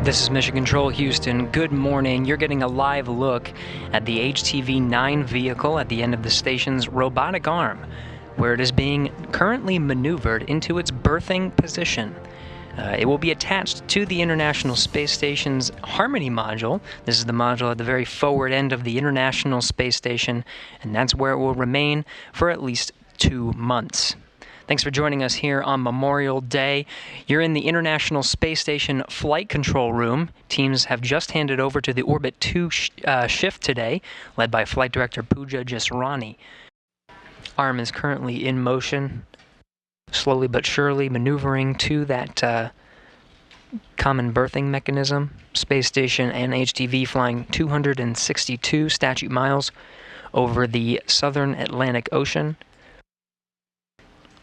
This is Mission Control Houston. Good morning. You're getting a live look at the HTV-9 vehicle at the end of the station's robotic arm, where it is being currently maneuvered into its berthing position. It will be attached to the International Space Station's Harmony module. This is the module at the very forward end of the International Space Station, and that's where it will remain for at least 2 months. Thanks for joining us here on Memorial Day. You're in the International Space Station Flight Control Room. Teams have just handed over to the Orbit 2 shift today, led by Flight Director Pooja Jasrani. Arm is currently in motion, slowly but surely maneuvering to that common berthing mechanism. Space Station and HTV flying 262 statute miles over the southern Atlantic Ocean,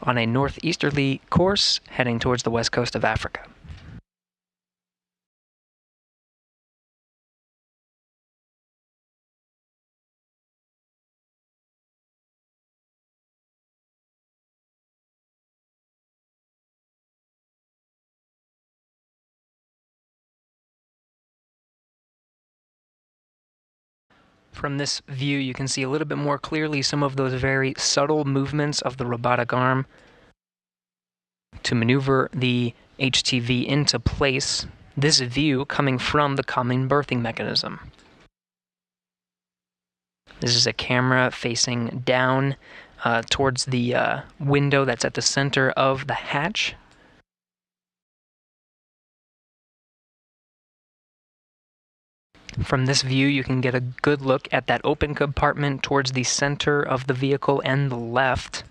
on a northeasterly course heading towards the west coast of Africa. From this view, you can see a little bit more clearly some of those very subtle movements of the robotic arm to maneuver the HTV into place. This view coming from the common berthing mechanism. This is a camera facing down towards the window that's at the center of the hatch. From this view, you can get a good look at that open compartment towards the center of the vehicle and the left.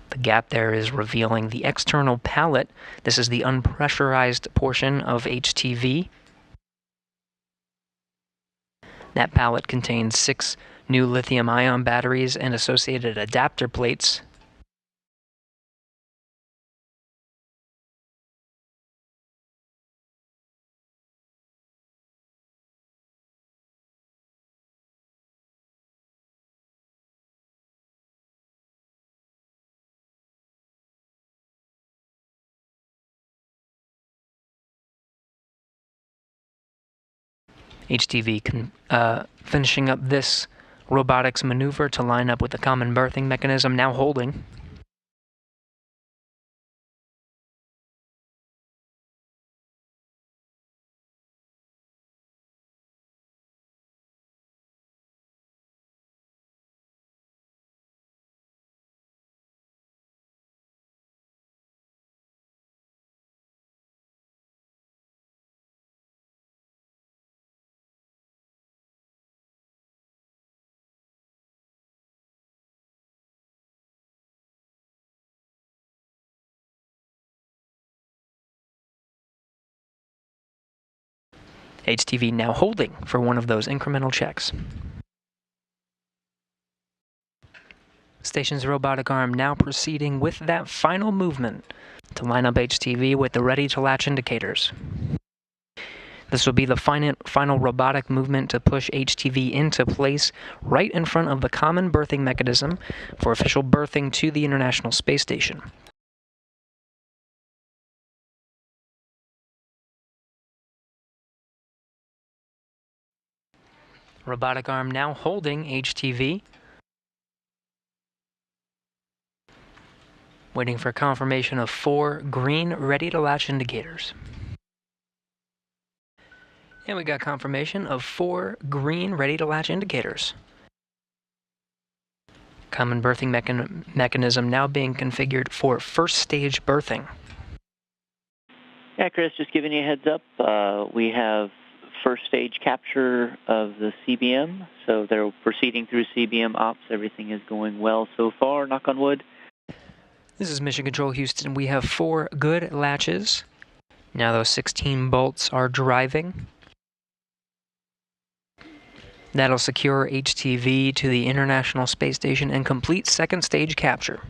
The gap there is revealing the external pallet. This is the unpressurized portion of HTV. That pallet contains 6 new lithium-ion batteries and associated adapter plates. HTV finishing up this robotics maneuver to line up with the common berthing mechanism, now holding. HTV now holding for one of those incremental checks. Station's robotic arm now proceeding with that final movement to line up HTV with the ready-to-latch indicators. This will be the final robotic movement to push HTV into place right in front of the common berthing mechanism for official berthing to the International Space Station. Robotic arm now holding HTV. Waiting for confirmation of 4 green ready-to-latch indicators. And we got confirmation of 4 green ready-to-latch indicators. Common berthing mechanism now being configured for first stage berthing. Yeah, Chris, just giving you a heads up. We have first stage capture of the CBM, so they're proceeding through CBM ops. Everything is going well so far, knock on wood. This is Mission Control Houston. We have 4 good latches. Now those 16 bolts are driving. That'll secure HTV to the International Space Station and complete second stage capture.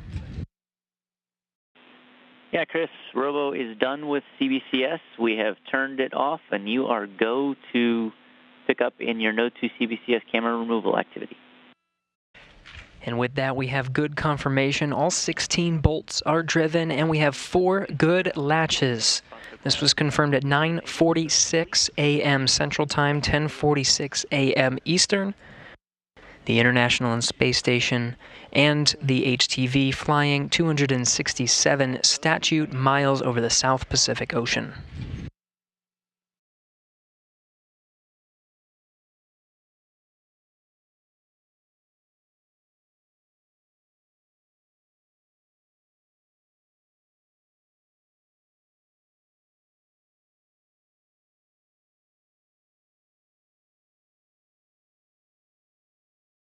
Yeah, Chris, Robo is done with CBCS. We have turned it off, and you are go to pick up in your Node 2 CBCS camera removal activity. And with that, we have good confirmation. All 16 bolts are driven, and we have 4 good latches. This was confirmed at 9:46 a.m. Central Time, 10:46 a.m. Eastern. The International Space Station and the HTV flying 267 statute miles over the South Pacific Ocean.